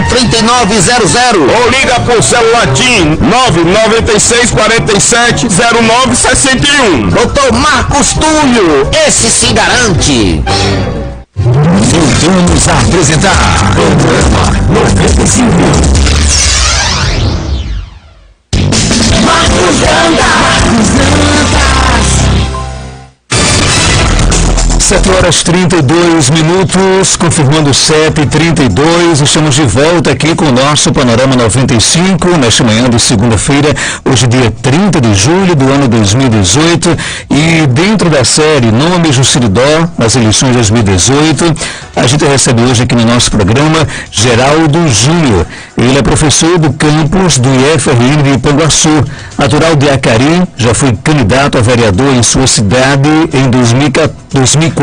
3900 ou liga pro celular TIM 996470961. Doutor Marcos Túlio, esse se garante. Voltamos a apresentar Programa 95. Marcos Andas. 7h32, confirmando 7h32, estamos de volta aqui com o nosso Panorama 95, nesta manhã de segunda-feira, hoje dia 30 de julho do ano 2018, e dentro da série Nomes do Seridó, nas eleições de 2018, a gente recebe hoje aqui no nosso programa Geraldo Júnior. Ele é professor do campus do IFRN de Ipanguaçu, natural de Acari, já foi candidato a vereador em sua cidade em 2004,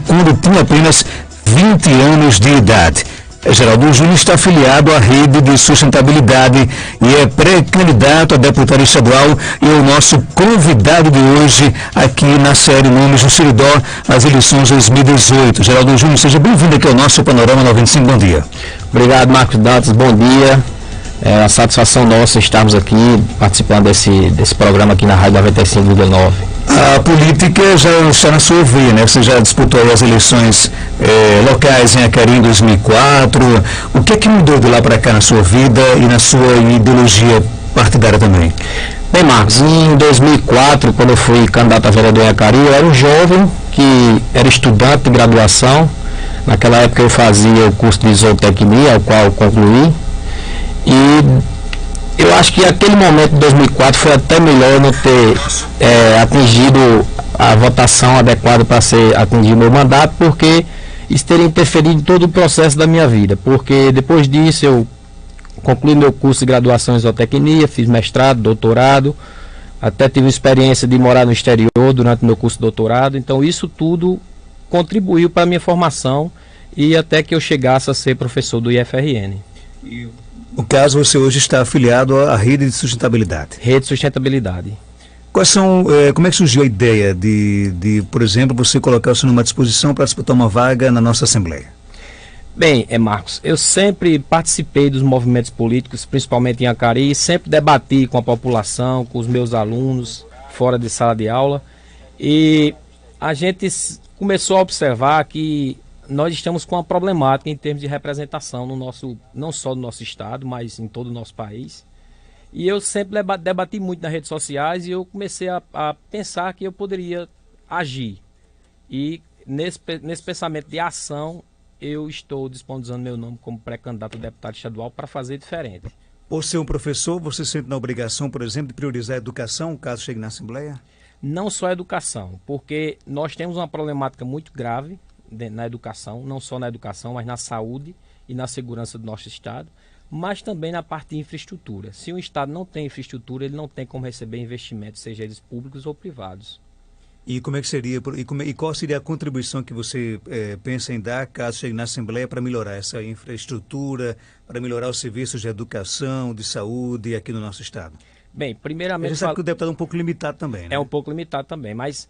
quando tinha apenas 20 anos de idade. Geraldo Júnior está afiliado à Rede de Sustentabilidade e é pré-candidato a deputado estadual e é o nosso convidado de hoje aqui na série Nomes do Seridó, nas eleições 2018. Geraldo Júnior, seja bem-vindo aqui ao nosso Panorama 95, bom dia. Obrigado, Marcos Dantas, bom dia. É uma satisfação nossa estarmos aqui participando desse programa aqui na Rádio 95,9. A política já está na sua veia, né? Você já disputou aí as eleições locais em Acari em 2004. O que é que mudou de lá para cá na sua vida e na sua ideologia partidária também? Bem, Marcos, em 2004, quando eu fui candidato a vereador em Acari, eu era um jovem que era estudante de graduação. Naquela época eu fazia o curso de zootecnia, o qual eu concluí. E eu acho que aquele momento de 2004 foi até melhor não ter atingido a votação adequada para atingir meu mandato, porque isso teria interferido em todo o processo da minha vida. Porque depois disso eu concluí meu curso de graduação em zootecnia, fiz mestrado, doutorado, até tive experiência de morar no exterior durante meu curso de doutorado. Então isso tudo contribuiu para a minha formação e até que eu chegasse a ser professor do IFRN. No caso, você hoje está afiliado à Rede de Sustentabilidade. Rede de Sustentabilidade. Como é que surgiu a ideia de, por exemplo, você colocar o seu nome à disposição para disputar uma vaga na nossa Assembleia? Bem, Marcos, eu sempre participei dos movimentos políticos, principalmente em Acari, e sempre debati com a população, com os meus alunos, fora de sala de aula, e a gente começou a observar que nós estamos com uma problemática em termos de representação não só no nosso estado, mas em todo o nosso país. E eu sempre debati muito nas redes sociais e eu comecei a pensar que eu poderia agir. E nesse pensamento de ação, eu estou disponibilizando meu nome como pré-candidato a deputado estadual para fazer diferente. Por ser um professor, você se sente na obrigação, por exemplo, de priorizar a educação, caso chegue na Assembleia? Não só a educação, porque nós temos uma problemática muito grave na educação, não só na educação, mas na saúde e na segurança do nosso estado, mas também na parte de infraestrutura. Se um estado não tem infraestrutura, ele não tem como receber investimentos, seja eles públicos ou privados. E como é que seria, e qual seria a contribuição que você pensa em dar, caso chegue na Assembleia, para melhorar essa infraestrutura, para melhorar os serviços de educação, de saúde aqui no nosso estado? Bem, primeiramente... A gente sabe que o deputado é um pouco limitado também, né? É um pouco limitado também, mas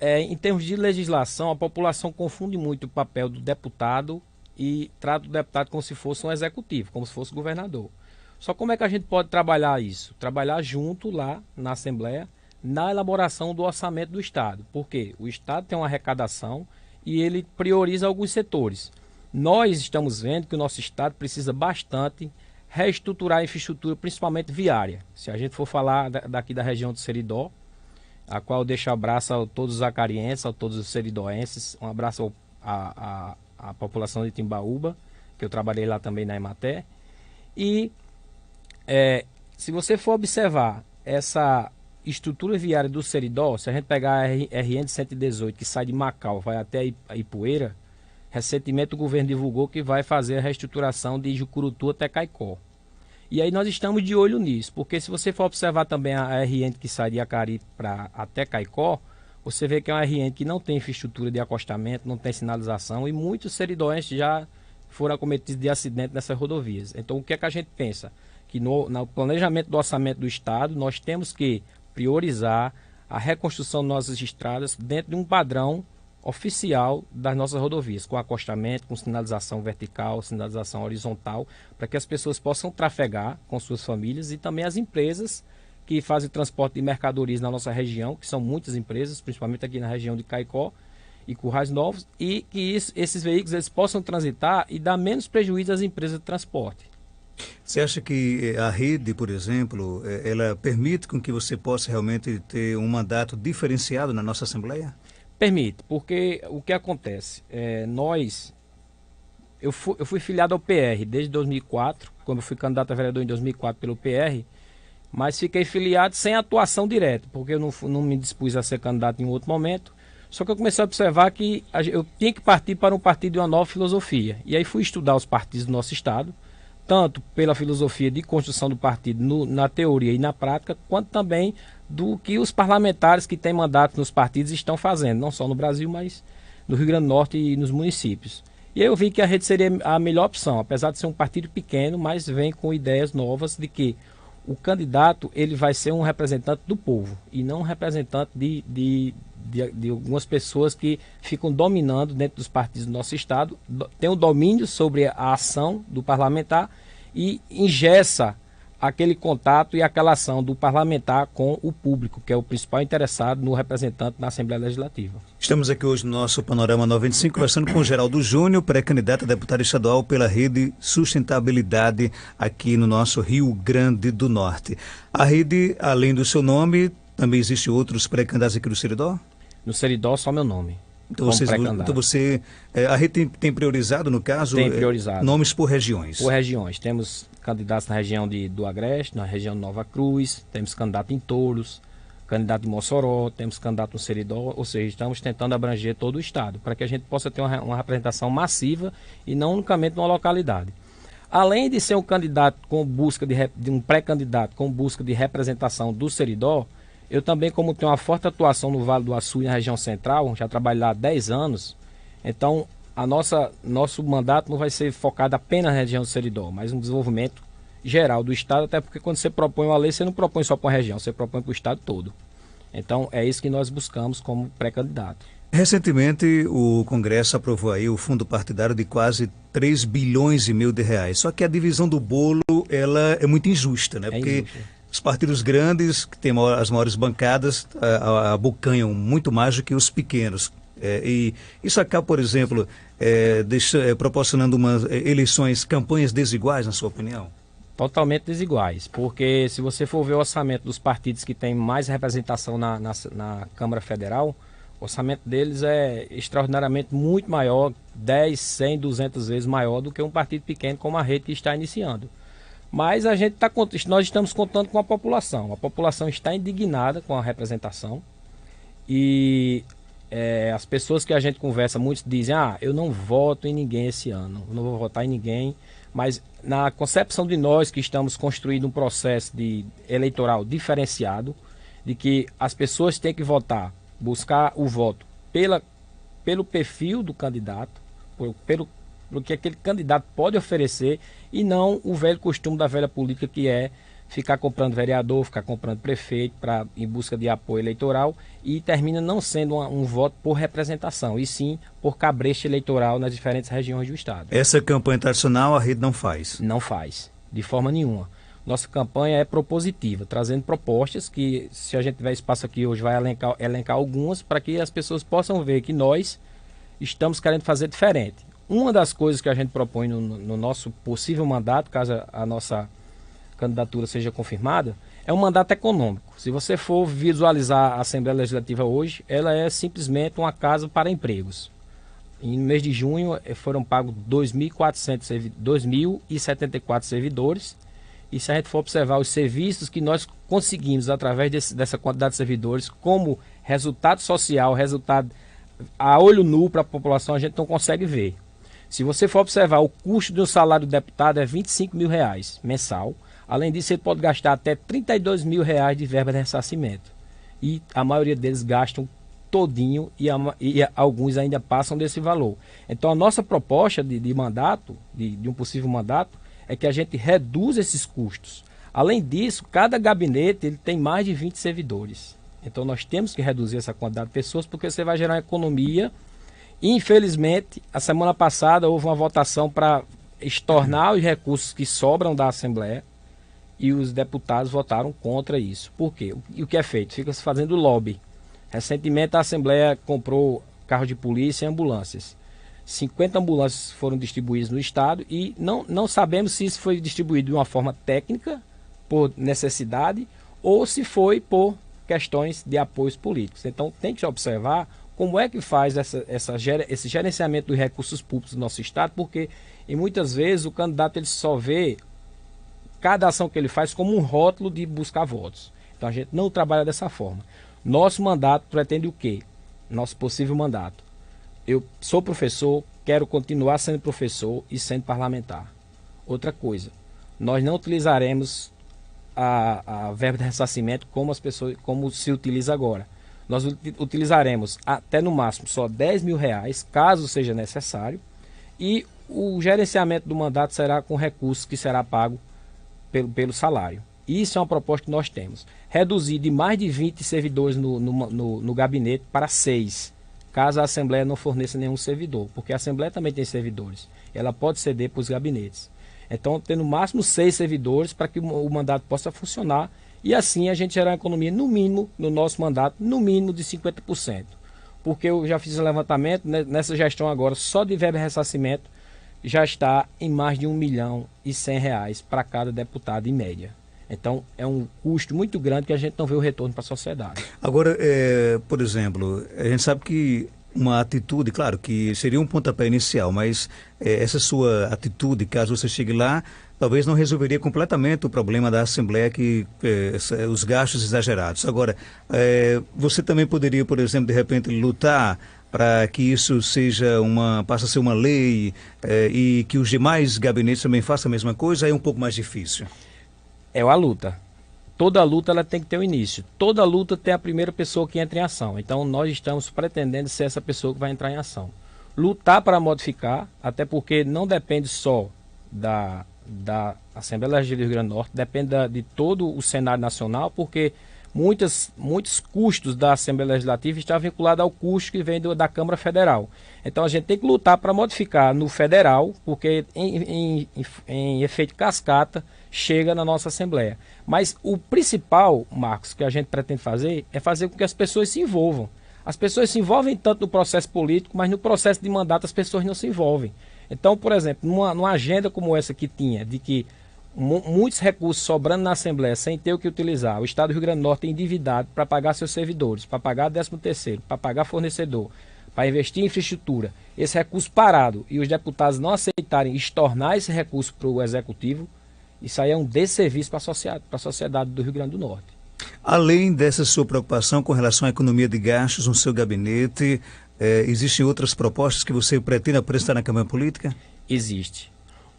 em termos de legislação, a população confunde muito o papel do deputado e trata o deputado como se fosse um executivo, como se fosse governador. Só como é que a gente pode trabalhar isso? Trabalhar junto lá na Assembleia, na elaboração do orçamento do Estado. Porque o Estado tem uma arrecadação e ele prioriza alguns setores. Nós estamos vendo que o nosso Estado precisa bastante reestruturar a infraestrutura, principalmente viária. Se a gente for falar daqui da região do Seridó, a qual eu deixo abraço a todos os acarienses, a todos os seridoenses, um abraço à população de Timbaúba, que eu trabalhei lá também na Ematé. E se você for observar essa estrutura viária do Seridó, se a gente pegar a RN 118, que sai de Macau, vai até Ipueira, recentemente o governo divulgou que vai fazer a reestruturação de Jucurutu até Caicó. E aí nós estamos de olho nisso, porque se você for observar também a RN que sai de Acari até Caicó, você vê que é uma RN que não tem infraestrutura de acostamento, não tem sinalização, e muitos seridoenses já foram acometidos de acidente nessas rodovias. Então o que é que a gente pensa? Que no planejamento do orçamento do Estado, nós temos que priorizar a reconstrução de nossas estradas dentro de um padrão oficial das nossas rodovias, com acostamento, com sinalização vertical, sinalização horizontal, para que as pessoas possam trafegar com suas famílias e também as empresas que fazem transporte de mercadorias na nossa região, que são muitas empresas, principalmente aqui na região de Caicó e Currais Novos, e que esses veículos eles possam transitar e dar menos prejuízo às empresas de transporte. Você acha que a rede, por exemplo, ela permite com que você possa realmente ter um mandato diferenciado na nossa Assembleia? Permite, porque o que acontece? Eu fui filiado ao PR desde 2004, quando eu fui candidato a vereador em 2004 pelo PR, mas fiquei filiado sem atuação direta, porque eu não me dispus a ser candidato em outro momento. Só que eu comecei a observar que eu tinha que partir para um partido de uma nova filosofia. E aí fui estudar os partidos do nosso estado, tanto pela filosofia de construção do partido na teoria e na prática, quanto também do que os parlamentares que têm mandato nos partidos estão fazendo, não só no Brasil, mas no Rio Grande do Norte e nos municípios. E aí eu vi que a rede seria a melhor opção, apesar de ser um partido pequeno, mas vem com ideias novas de que o candidato ele vai ser um representante do povo e não um representante de algumas pessoas que ficam dominando dentro dos partidos do nosso estado, tem um domínio sobre a ação do parlamentar e engessa aquele contato e aquela ação do parlamentar com o público, que é o principal interessado no representante na Assembleia Legislativa. Estamos aqui hoje no nosso Panorama 95, conversando com Geraldo Júnior, pré-candidato a deputado estadual pela Rede Sustentabilidade aqui no nosso Rio Grande do Norte. A rede, além do seu nome, também existe outros pré-candidatos aqui do Seridó? No Seridó, só meu nome. Então a rede tem priorizado, no caso, tem priorizado. Nomes por regiões? Por regiões. Temos candidatos na região do Agreste, na região de Nova Cruz, temos candidato em Touros, candidato em Mossoró, temos candidato no Seridó, ou seja, estamos tentando abranger todo o estado, para que a gente possa ter uma representação massiva e não unicamente numa localidade. Além de ser um candidato com busca de um pré-candidato com busca de representação do Seridó, eu também, como tenho uma forte atuação no Vale do Açu e na região central, já trabalho lá há 10 anos, então nosso mandato não vai ser focado apenas na região do Seridó, mas um desenvolvimento geral do estado, até porque quando você propõe uma lei, você não propõe só para uma região, você propõe para o estado todo. Então é isso que nós buscamos como pré-candidato. Recentemente o Congresso aprovou aí o fundo partidário de quase 3 bilhões e meio de reais, só que a divisão do bolo ela é muito injusta, né? Porque os partidos grandes, que têm as maiores bancadas, abocanham muito mais do que os pequenos. E isso acaba, por exemplo, proporcionando eleições, campanhas desiguais, na sua opinião? Totalmente desiguais, porque se você for ver o orçamento dos partidos que têm mais representação na Câmara Federal, o orçamento deles é extraordinariamente muito maior, 10, 100, 200 vezes maior do que um partido pequeno como a rede que está iniciando. Mas nós estamos contando com a população está indignada com a representação e as pessoas que a gente conversa, muitos dizem, eu não voto em ninguém esse ano, eu não vou votar em ninguém, mas na concepção de nós que estamos construindo um processo eleitoral diferenciado, de que as pessoas têm que votar, buscar o voto pelo perfil do candidato, pelo que aquele candidato pode oferecer e não o velho costume da velha política que é ficar comprando vereador, ficar comprando prefeito em busca de apoio eleitoral e termina não sendo um voto por representação, e sim por cabresto eleitoral nas diferentes regiões do estado. Essa campanha tradicional a rede não faz? Não faz, de forma nenhuma. Nossa campanha é propositiva, trazendo propostas que, se a gente tiver espaço aqui hoje, vai elencar algumas para que as pessoas possam ver que nós estamos querendo fazer diferente. Uma das coisas que a gente propõe no nosso possível mandato, caso a nossa candidatura seja confirmada, é um mandato econômico. Se você for visualizar a Assembleia Legislativa hoje, ela é simplesmente uma casa para empregos. No mês de junho foram pagos 2.074 servidores, e se a gente for observar os serviços que nós conseguimos através dessa quantidade de servidores, como resultado social, resultado a olho nu para a população, a gente não consegue ver. Se você for observar, o custo de um salário do deputado é R$25 mil mensal. Além disso, ele pode gastar até R$32 mil de verba de ressarcimento. E a maioria deles gastam todinho e alguns ainda passam desse valor. Então, a nossa proposta de mandato, de um possível mandato, é que a gente reduza esses custos. Além disso, cada gabinete ele tem mais de 20 servidores. Então, nós temos que reduzir essa quantidade de pessoas, porque você vai gerar uma economia Infelizmente, a semana passada houve uma votação para estornar os recursos que sobram da Assembleia e os deputados votaram contra isso. Por quê? E o que é feito? Fica se fazendo lobby. Recentemente a Assembleia comprou carros de polícia e ambulâncias. 50 ambulâncias foram distribuídas no estado e não sabemos se isso foi distribuído de uma forma técnica, por necessidade, ou se foi por questões de apoios políticos. Então tem que se observar como é que faz esse gerenciamento dos recursos públicos do nosso estado, porque e muitas vezes o candidato ele só vê cada ação que ele faz como um rótulo de buscar votos. Então a gente não trabalha dessa forma. Nosso mandato pretende o quê? Nosso possível mandato. Eu sou professor, quero continuar sendo professor e sendo parlamentar. Outra coisa, nós não utilizaremos a verba de ressarcimento como se utiliza agora. Nós utilizaremos até no máximo só R$10.000, caso seja necessário, e o gerenciamento do mandato será com recursos que será pago pelo salário. Isso é uma proposta que nós temos. Reduzir de mais de 20 servidores no gabinete para 6, caso a Assembleia não forneça nenhum servidor, porque a Assembleia também tem servidores. Ela pode ceder para os gabinetes. Então, ter no máximo 6 servidores para que o mandato possa funcionar e assim a gente gerar uma economia, no mínimo, no nosso mandato, no mínimo de 50%. Porque eu já fiz um levantamento, nessa gestão agora, só de verba de ressarcimento, já está em mais de R$1.100.000 para cada deputado em média. Então, é um custo muito grande que a gente não vê o retorno para a sociedade. Agora, por exemplo, a gente sabe que uma atitude, claro que seria um pontapé inicial, mas essa sua atitude, caso você chegue lá, talvez não resolveria completamente o problema da Assembleia, os gastos exagerados. Agora, você também poderia, por exemplo, de repente lutar para que isso passe a ser uma lei e que os demais gabinetes também façam a mesma coisa, é um pouco mais difícil. É a luta. Toda luta ela tem que ter um início. Toda luta tem a primeira pessoa que entra em ação. Então nós estamos pretendendo ser essa pessoa que vai entrar em ação. Lutar para modificar, até porque não depende só da Assembleia Legislativa do Rio Grande do Norte, depende de todo o cenário nacional, porque muitos custos da Assembleia Legislativa estão vinculados ao custo que vem da Câmara Federal. Então a gente tem que lutar para modificar no federal, porque em efeito cascata chega na nossa Assembleia. Mas o principal, Marcos, que a gente pretende fazer é fazer com que as pessoas se envolvam. As pessoas se envolvem tanto no processo político, mas no processo de mandato as pessoas não se envolvem. Então, por exemplo, numa agenda como essa que tinha, de que muitos recursos sobrando na Assembleia sem ter o que utilizar, o Estado do Rio Grande do Norte é endividado para pagar seus servidores, para pagar 13º, para pagar fornecedor, para investir em infraestrutura, esse recurso parado e os deputados não aceitarem estornar esse recurso para o Executivo, isso aí é um desserviço para a sociedade do Rio Grande do Norte. Além dessa sua preocupação com relação à economia de gastos no seu gabinete, existem outras propostas que você pretende apresentar na Câmara Política? Existe.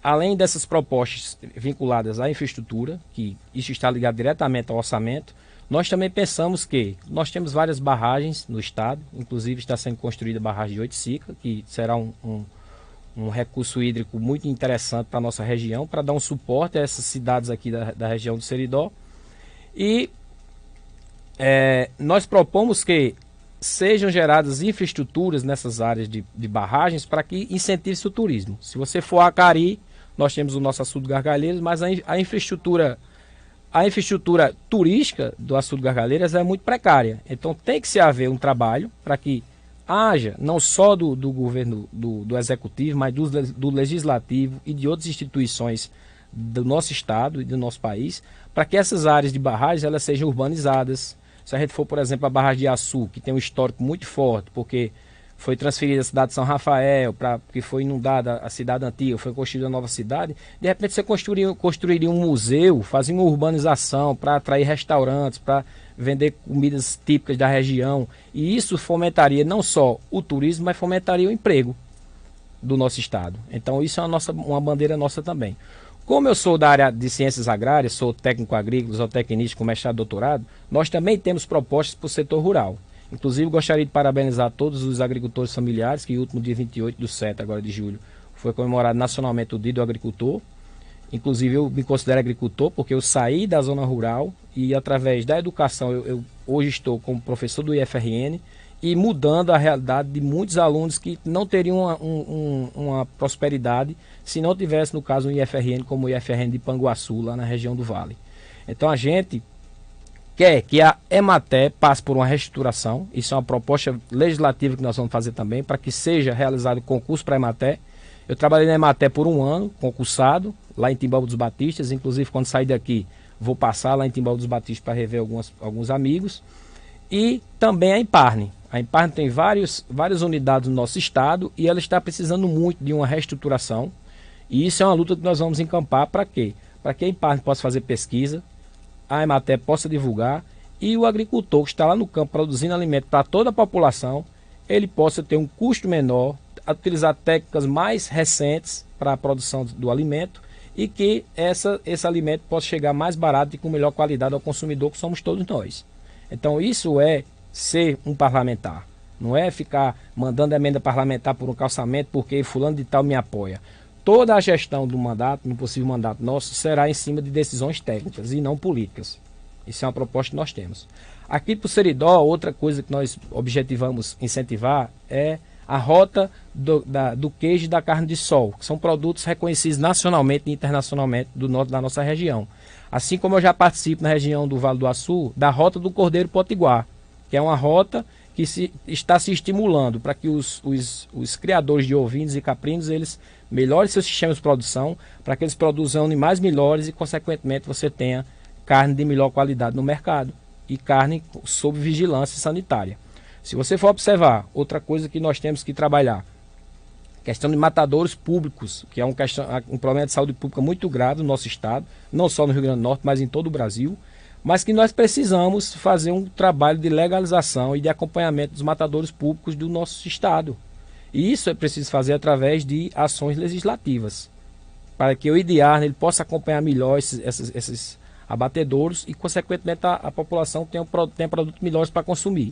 Além dessas propostas vinculadas à infraestrutura, que isso está ligado diretamente ao orçamento, nós também pensamos que nós temos várias barragens no estado, inclusive está sendo construída a barragem de Oiticica, que será um recurso hídrico muito interessante para a nossa região, para dar um suporte a essas cidades aqui da região do Seridó. E nós propomos que sejam geradas infraestruturas nessas áreas de barragens para que incentive-se o turismo. Se você for a Acari, nós temos o nosso açude de Gargalheiras, mas a infraestrutura turística do açude de Gargalheiras é muito precária. Então tem que haver um trabalho para que haja, não só do governo do executivo, mas do legislativo e de outras instituições do nosso estado e do nosso país, para que essas áreas de barragens elas sejam urbanizadas. Se a gente for, por exemplo, a barragem de Açu, que tem um histórico muito forte, porque foi transferida a cidade de São Rafael, que foi inundada a cidade antiga, foi construída uma nova cidade, de repente você construiria um museu, fazia uma urbanização para atrair restaurantes, para vender comidas típicas da região, e isso fomentaria não só o turismo, mas fomentaria o emprego do nosso estado. Então isso é uma bandeira nossa também. Como eu sou da área de ciências agrárias, sou técnico agrícola, zootecnista com mestrado e doutorado, nós também temos propostas para o setor rural. Inclusive, gostaria de parabenizar todos os agricultores familiares, que no último dia 28/7, agora de julho, foi comemorado nacionalmente o Dia do Agricultor. Inclusive, eu me considero agricultor porque eu saí da zona rural e, através da educação, eu hoje estou como professor do IFRN e mudando a realidade de muitos alunos que não teriam uma prosperidade se não tivesse, no caso, um IFRN como o IFRN de Panguaçu, lá na região do Vale. Então a gente quer que a Emater passe por uma reestruturação. Isso é uma proposta legislativa que nós vamos fazer também, para que seja realizado concurso para a Emater. Eu trabalhei na Emater por 1 ano, concursado, lá em Timbaúba dos Batistas. Inclusive, quando sair daqui, vou passar lá em Timbaúba dos Batistas para rever alguns amigos. E também a Imparne. A Imparne tem várias unidades no nosso estado e ela está precisando muito de uma reestruturação. E isso é uma luta que nós vamos encampar para quê? Para que a Imparne possa fazer pesquisa, a Emater possa divulgar e o agricultor que está lá no campo produzindo alimento para toda a população, ele possa ter um custo menor, utilizar técnicas mais recentes para a produção do alimento e que esse alimento possa chegar mais barato e com melhor qualidade ao consumidor, que somos todos nós. Então isso é ser um parlamentar, não é ficar mandando emenda parlamentar por um calçamento porque fulano de tal me apoia. Toda a gestão do mandato, no possível mandato nosso, será em cima de decisões técnicas e não políticas. Isso é uma proposta que nós temos. Aqui para o Seridó, outra coisa que nós objetivamos incentivar é a rota do queijo e da carne de sol, que são produtos reconhecidos nacionalmente e internacionalmente do norte da nossa região. Assim como eu já participo na região do Vale do Açu, da rota do Cordeiro Potiguar, que é uma rota que está se estimulando para que os criadores de ovinos e caprinos, eles melhorem seus sistemas de produção, para que eles produzam animais melhores e, consequentemente, você tenha carne de melhor qualidade no mercado e carne sob vigilância sanitária. Se você for observar, outra coisa que nós temos que trabalhar, questão de matadouros públicos, que é um problema de saúde pública muito grave no nosso estado, não só no Rio Grande do Norte, mas em todo o Brasil, mas que nós precisamos fazer um trabalho de legalização e de acompanhamento dos matadouros públicos do nosso estado. E isso é preciso fazer através de ações legislativas, para que o IDIARN ele possa acompanhar melhor esses abatedouros e, consequentemente, a população tenha produtos melhores para consumir.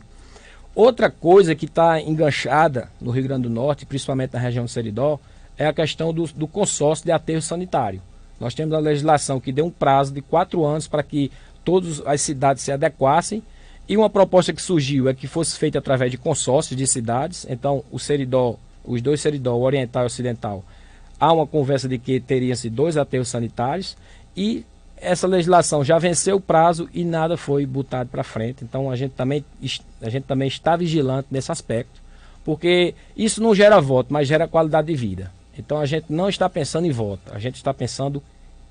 Outra coisa que está enganchada no Rio Grande do Norte, principalmente na região do Seridó, é a questão do consórcio de aterro sanitário. Nós temos a legislação que deu um prazo de 4 anos para que todas as cidades se adequassem, e uma proposta que surgiu é que fosse feita através de consórcios de cidades. Então o Seridó, os dois Seridó, o Oriental e o Ocidental, há uma conversa de que teriam-se 2 aterros sanitários, e essa legislação já venceu o prazo e nada foi botado para frente. Então a gente também está vigilante nesse aspecto, porque isso não gera voto, mas gera qualidade de vida. Então a gente não está pensando em voto, a gente está pensando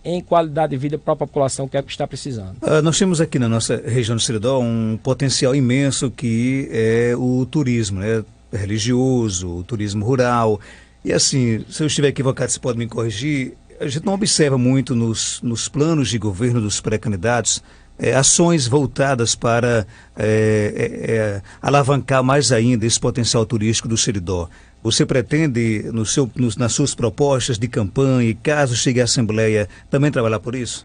em qualidade de vida para a população, que é o que está precisando. Nós temos aqui na nossa região do Seridó um potencial imenso que é o turismo, né? Religioso, o turismo rural. E assim, se eu estiver equivocado, você pode me corrigir, a gente não observa muito nos planos de governo dos pré-candidatos ações voltadas para alavancar mais ainda esse potencial turístico do Seridó. Você pretende, nas suas propostas de campanha, e caso chegue à Assembleia, também trabalhar por isso?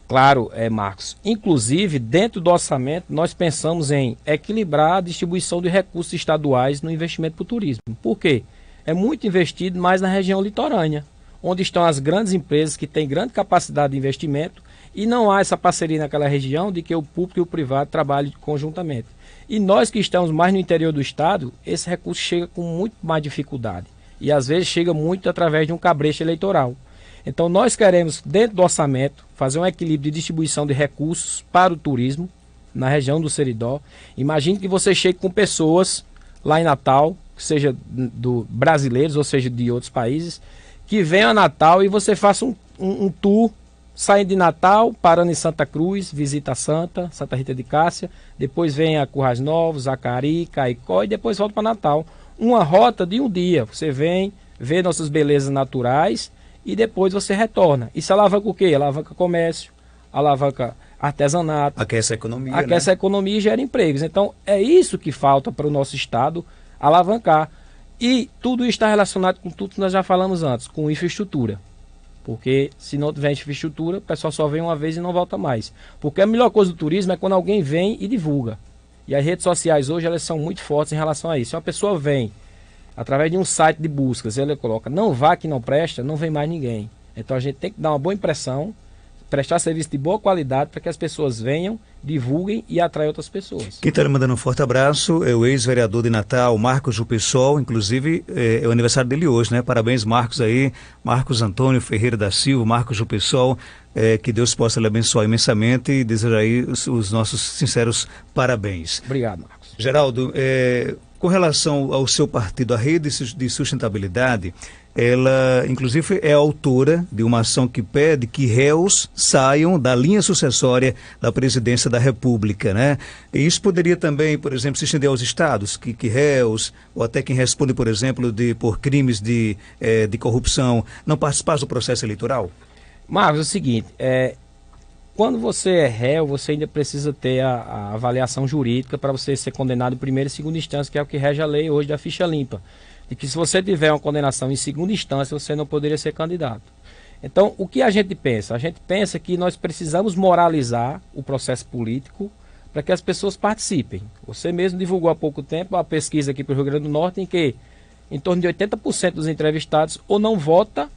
Claro, Marcos. Inclusive, dentro do orçamento, nós pensamos em equilibrar a distribuição de recursos estaduais no investimento para o turismo. Por quê? É muito investido mais na região litorânea, onde estão as grandes empresas que têm grande capacidade de investimento, e não há essa parceria naquela região de que o público e o privado trabalhem conjuntamente. E nós que estamos mais no interior do estado, esse recurso chega com muito mais dificuldade. E às vezes chega muito através de um cabresto eleitoral. Então nós queremos, dentro do orçamento, fazer um equilíbrio de distribuição de recursos para o turismo na região do Seridó. Imagine que você chegue com pessoas lá em Natal, seja brasileiros ou seja de outros países, que venham a Natal e você faça um tour saindo de Natal, parando em Santa Cruz, visita Santa Rita de Cássia, depois vem a Currais Novos, Acari, Caicó e depois volta para Natal. Uma rota de um dia, você vem, vê nossas belezas naturais e depois você retorna. Isso alavanca o quê? Alavanca comércio, alavanca artesanato. Aquece a economia, aquece a economia e gera empregos. Então é isso que falta para o nosso estado alavancar. E tudo isso está relacionado com tudo que nós já falamos antes, com infraestrutura. Porque se não tiver infraestrutura, o pessoal só vem uma vez e não volta mais. Porque a melhor coisa do turismo é quando alguém vem e divulga. E as redes sociais hoje elas são muito fortes em relação a isso. Se uma pessoa vem através de um site de buscas, ele coloca não vá que não presta, não vem mais ninguém. Então a gente tem que dar uma boa impressão, prestar serviço de boa qualidade para que as pessoas venham, divulguem e atraiam outras pessoas. Quem está lhe mandando um forte abraço é o ex-vereador de Natal, Marcos do PSOL, inclusive é o aniversário dele hoje, né? Parabéns, Marcos aí, Marcos Antônio Ferreira da Silva, Marcos do PSOL, que Deus possa lhe abençoar imensamente e desejar aí os nossos sinceros parabéns. Obrigado, Marcos. Geraldo, com relação ao seu partido, a Rede de Sustentabilidade, ela, inclusive, é autora de uma ação que pede que réus saiam da linha sucessória da presidência da República, né? E isso poderia também, por exemplo, se estender aos estados, que réus, ou até quem responde, por exemplo, por crimes de corrupção, não participasse do processo eleitoral? Marcos, é o seguinte, quando você é réu, você ainda precisa ter a avaliação jurídica para você ser condenado em primeira e segunda instância, que é o que rege a lei hoje da ficha limpa. E que se você tiver uma condenação em segunda instância, você não poderia ser candidato. Então, o que a gente pensa? A gente pensa que nós precisamos moralizar o processo político para que as pessoas participem. Você mesmo divulgou há pouco tempo uma pesquisa aqui para o Rio Grande do Norte em que em torno de 80% dos entrevistados ou não vota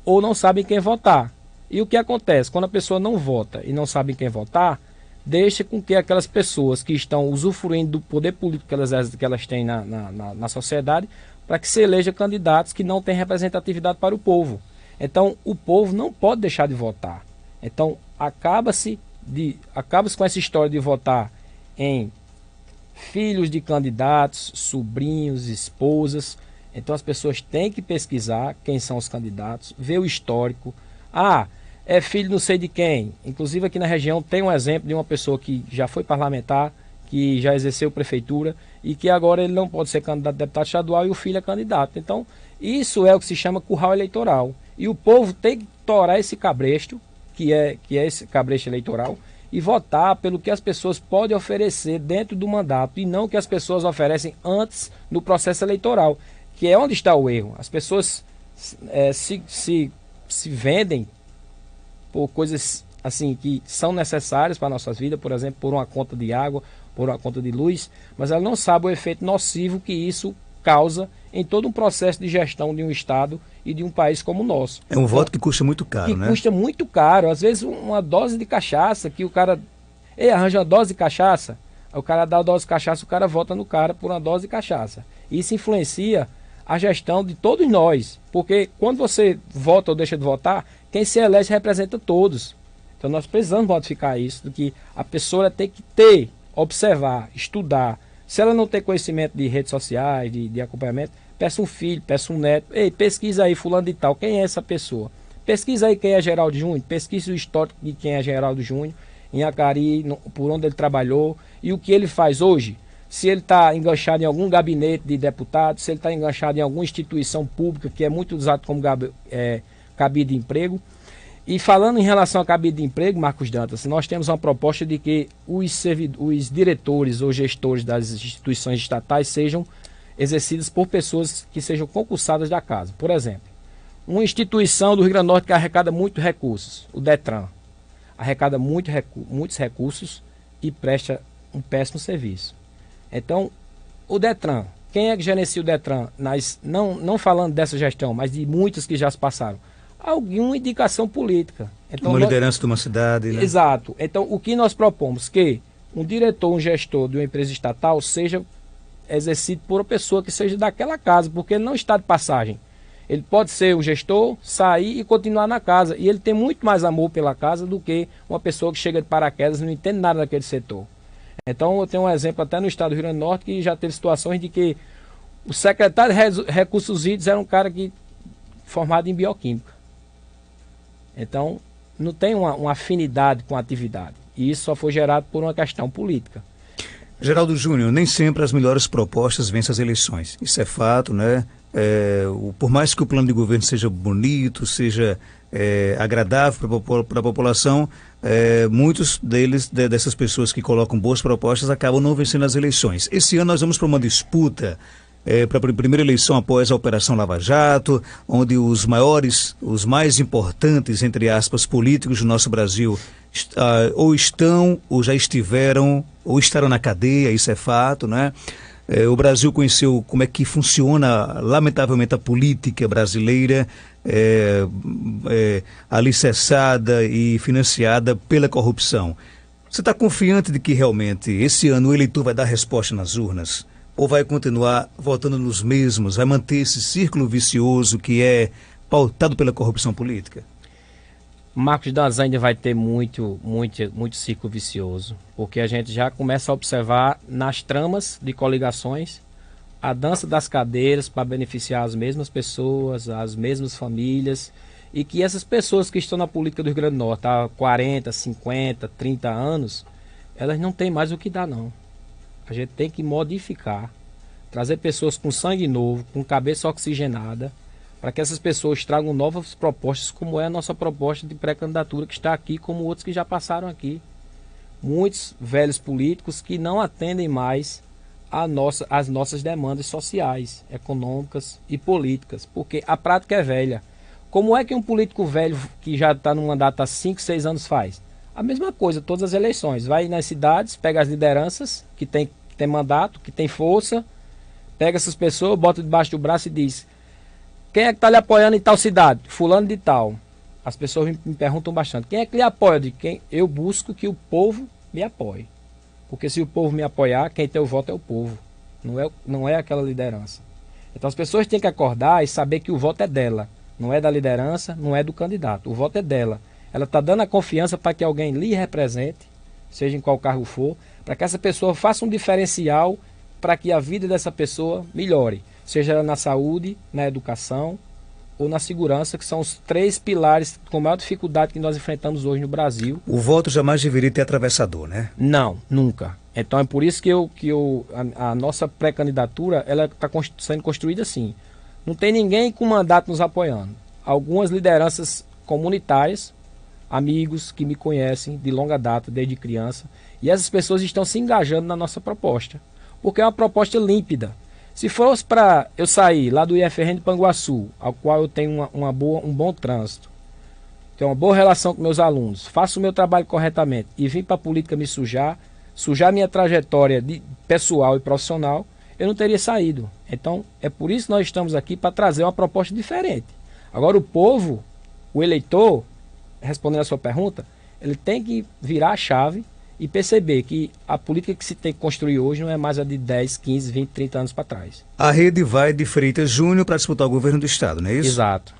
ou não sabem quem votar. E o que acontece? Quando a pessoa não vota e não sabe quem votar, deixa com que aquelas pessoas que estão usufruindo do poder político que elas têm na sociedade, para que se eleja candidatos que não têm representatividade para o povo. Então, o povo não pode deixar de votar. Então, acaba-se com essa história de votar em filhos de candidatos, sobrinhos, esposas. Então, as pessoas têm que pesquisar quem são os candidatos, ver o histórico. É filho não sei de quem. Inclusive, aqui na região tem um exemplo de uma pessoa que já foi parlamentar, que já exerceu prefeitura e que agora ele não pode ser candidato a deputado estadual e o filho é candidato. Então, isso é o que se chama curral eleitoral. E o povo tem que torar esse cabresto, que é esse cabresto eleitoral, e votar pelo que as pessoas podem oferecer dentro do mandato e não o que as pessoas oferecem antes no processo eleitoral, que é onde está o erro. As pessoas se vendem por coisas assim que são necessárias para nossas vidas, por exemplo, por uma conta de água, por uma conta de luz, mas ela não sabe o efeito nocivo que isso causa em todo um processo de gestão de um estado e de um país como o nosso. É um voto que custa muito caro, né? Que custa muito caro. Às vezes uma dose de cachaça, que o cara arranja uma dose de cachaça, o cara dá a dose de cachaça, o cara vota no cara por uma dose de cachaça. Isso influencia a gestão de todos nós, porque quando você vota ou deixa de votar, quem se elege representa todos. Então nós precisamos modificar isso, do que a pessoa tem que observar, estudar. Se ela não tem conhecimento de redes sociais, de acompanhamento, peça um filho, peça um neto. Ei, pesquisa aí fulano de tal, quem é essa pessoa? Pesquisa aí quem é Geraldo Júnior, pesquisa o histórico de quem é Geraldo Júnior, em Acari, por onde ele trabalhou e o que ele faz hoje. Se ele está enganchado em algum gabinete de deputado, se ele está enganchado em alguma instituição pública que é muito usado como cabide de emprego. E falando em relação a cabide de emprego, Marcos Dantas, nós temos uma proposta de que os diretores ou gestores das instituições estatais sejam exercidos por pessoas que sejam concursadas da casa. Por exemplo, uma instituição do Rio Grande do Norte que arrecada muitos recursos, o Detran, arrecada muitos recursos e presta um péssimo serviço. Então, o Detran, quem é que gerencia o Detran? Não falando dessa gestão, mas de muitas que já se passaram. Alguma indicação política. Então, uma liderança de uma cidade, né? Exato. Então, o que nós propomos? Que um diretor, um gestor de uma empresa estatal seja exercido por uma pessoa que seja daquela casa, porque ele não está de passagem. Ele pode ser o gestor, sair e continuar na casa. E ele tem muito mais amor pela casa do que uma pessoa que chega de paraquedas e não entende nada daquele setor. Então, eu tenho um exemplo até no estado do Rio Grande do Norte que já teve situações de que o secretário de Recursos Hídricos era um cara formado em bioquímica. Então, não tem uma afinidade com a atividade. E isso só foi gerado por uma questão política. Geraldo Júnior, nem sempre as melhores propostas vencem as eleições. Isso é fato, né? Por mais que o plano de governo seja bonito, seja agradável para a população, muitos dessas pessoas que colocam boas propostas acabam não vencendo as eleições. Esse ano nós vamos para uma disputa para a primeira eleição após a Operação Lava Jato, onde os mais importantes, entre aspas, políticos do nosso Brasil ou estão, ou já estiveram, ou estarão na cadeia, isso é fato, né? O Brasil conheceu como é que funciona, lamentavelmente, a política brasileira, alicerçada e financiada pela corrupção. Você está confiante de que realmente esse ano o eleitor vai dar resposta nas urnas? Ou vai continuar votando nos mesmos, vai manter esse círculo vicioso que é pautado pela corrupção política? Marcos Dantas ainda vai ter muito ciclo vicioso, porque a gente já começa a observar nas tramas de coligações a dança das cadeiras para beneficiar as mesmas pessoas, as mesmas famílias, e que essas pessoas que estão na política do Rio Grande do Norte há 40, 50, 30 anos, elas não têm mais o que dar, não. A gente tem que modificar, trazer pessoas com sangue novo, com cabeça oxigenada, para que essas pessoas tragam novas propostas, como é a nossa proposta de pré-candidatura que está aqui, como outros que já passaram aqui. Muitos velhos políticos que não atendem mais as nossas demandas sociais, econômicas e políticas, porque a prática é velha. Como é que um político velho que já está no mandato há 5, 6 anos faz? A mesma coisa, todas as eleições. Vai nas cidades, pega as lideranças que tem mandato, que tem força, pega essas pessoas, bota debaixo do braço e diz: quem é que está lhe apoiando em tal cidade? Fulano de tal. As pessoas me perguntam bastante: quem é que lhe apoia? De quem? Eu busco que o povo me apoie. Porque se o povo me apoiar, quem tem o voto é o povo. Não é aquela liderança. Então as pessoas têm que acordar e saber que o voto é dela. Não é da liderança, não é do candidato. O voto é dela. Ela está dando a confiança para que alguém lhe represente, seja em qual cargo for, para que essa pessoa faça um diferencial para que a vida dessa pessoa melhore. Seja ela na saúde, na educação ou na segurança, que são os 3 pilares com maior dificuldade que nós enfrentamos hoje no Brasil. O voto jamais deveria ter atravessador, né? Não, nunca. Então é por isso que a nossa pré-candidatura está sendo construída assim. Não tem ninguém com mandato nos apoiando. Algumas lideranças comunitárias, amigos que me conhecem de longa data, desde criança, e essas pessoas estão se engajando na nossa proposta, porque é uma proposta límpida. Se fosse para eu sair lá do IFRN de Panguaçu, ao qual eu tenho um bom trânsito, tenho uma boa relação com meus alunos, faço o meu trabalho corretamente e vim para a política me sujar minha trajetória pessoal e profissional, eu não teria saído. Então, é por isso que nós estamos aqui, para trazer uma proposta diferente. Agora, o povo, o eleitor, respondendo a sua pergunta, ele tem que virar a chave e perceber que a política que se tem que construir hoje não é mais a de 10, 15, 20, 30 anos para trás. A rede vai de Freitas Júnior para disputar o governo do Estado, não é isso? Exato.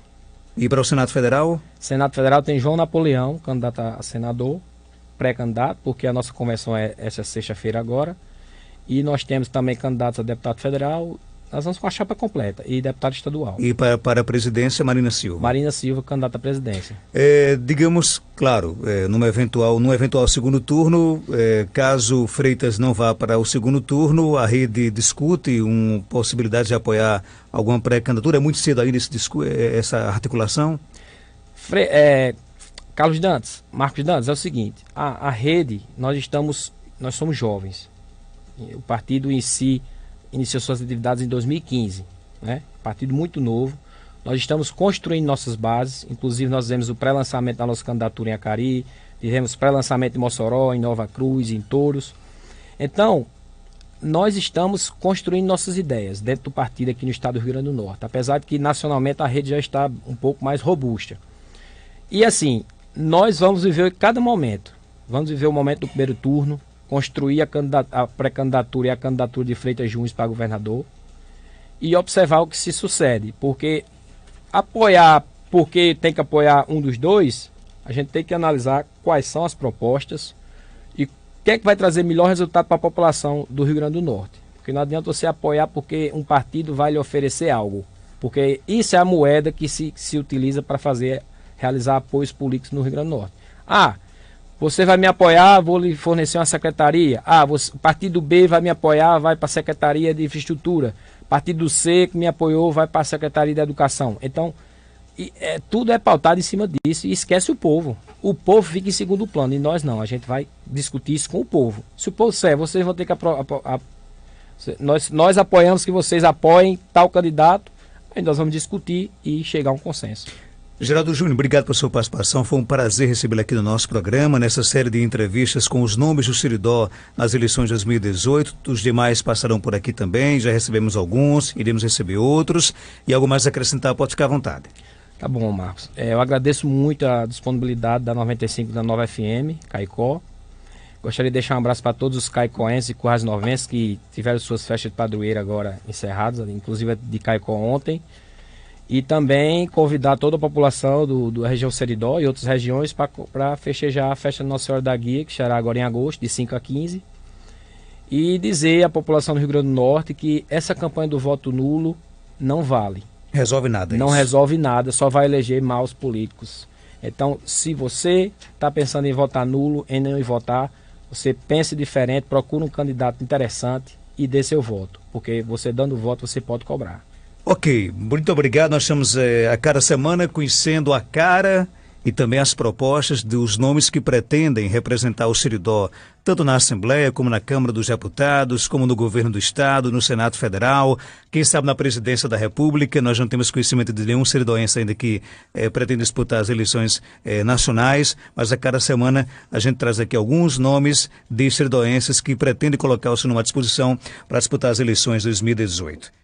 E para o Senado Federal? Senado Federal tem João Napoleão, candidato a senador, pré-candidato, porque a nossa convenção é essa sexta-feira agora. E nós temos também candidatos a deputado federal. Nós vamos com a chapa completa, e deputado estadual. E para a presidência, Marina Silva? Marina Silva, candidata à presidência. Digamos, claro, num eventual segundo turno, caso Freitas não vá para o segundo turno, a rede discute uma possibilidade de apoiar alguma pré-candidatura. É muito cedo ainda essa articulação? Carlos Dantas, Marcos Dantas, é o seguinte, a rede, nós somos jovens. O partido em si iniciou suas atividades em 2015, né? Partido muito novo. Nós estamos construindo nossas bases, inclusive nós fizemos o pré-lançamento da nossa candidatura em Acari, fizemos pré-lançamento em Mossoró, em Nova Cruz, em Touros. Então, nós estamos construindo nossas ideias dentro do partido aqui no estado do Rio Grande do Norte, apesar de que nacionalmente a rede já está um pouco mais robusta. E assim, nós vamos viver cada momento. Vamos viver o momento do primeiro turno, construir a pré-candidatura e a candidatura de Freitas Júnior para governador e observar o que se sucede, porque apoiar porque tem que apoiar um dos dois, a gente tem que analisar quais são as propostas e o que é que vai trazer melhor resultado para a população do Rio Grande do Norte, porque não adianta você apoiar porque um partido vai lhe oferecer algo, porque isso é a moeda que se utiliza para realizar apoios políticos no Rio Grande do Norte. Você vai me apoiar, vou lhe fornecer uma secretaria. O partido B vai me apoiar, vai para a Secretaria de Infraestrutura. Partido C que me apoiou, vai para a Secretaria de Educação. Então, tudo é pautado em cima disso e esquece o povo. O povo fica em segundo plano e nós não. A gente vai discutir isso com o povo. Se o povo disser, vocês vão ter que nós apoiamos que vocês apoiem tal candidato, aí nós vamos discutir e chegar a um consenso. Geraldo Júnior, obrigado por sua participação. Foi um prazer recebê-lo aqui no nosso programa, nessa série de entrevistas com os nomes do Seridó nas eleições de 2018. Os demais passarão por aqui também, já recebemos alguns, iremos receber outros. E algo mais a acrescentar, pode ficar à vontade. Tá bom, Marcos. Eu agradeço muito a disponibilidade da 95 da Nova FM, Caicó. Gostaria de deixar um abraço para todos os caicoenses e currais-novenses que tiveram suas festas de padroeira agora encerradas, inclusive de Caicó ontem. E também convidar toda a população da região Seridó e outras regiões para festejar a festa de Nossa Senhora da Guia, que será agora em agosto, de 5 a 15. E dizer à população do Rio Grande do Norte que essa campanha do voto nulo não vale. Resolve nada. Não resolve nada, só vai eleger maus políticos. Então, se você está pensando em votar nulo, em não votar, você pense diferente, procure um candidato interessante e dê seu voto. Porque você dando voto, você pode cobrar. Ok, muito obrigado. Nós estamos a cada semana conhecendo a cara e também as propostas dos nomes que pretendem representar o Seridó, tanto na Assembleia como na Câmara dos Deputados, como no Governo do Estado, no Senado Federal, quem sabe na Presidência da República. Nós não temos conhecimento de nenhum seridoense ainda que pretende disputar as eleições nacionais, mas a cada semana a gente traz aqui alguns nomes de seridoenses que pretendem colocar o seu nome à disposição para disputar as eleições de 2018.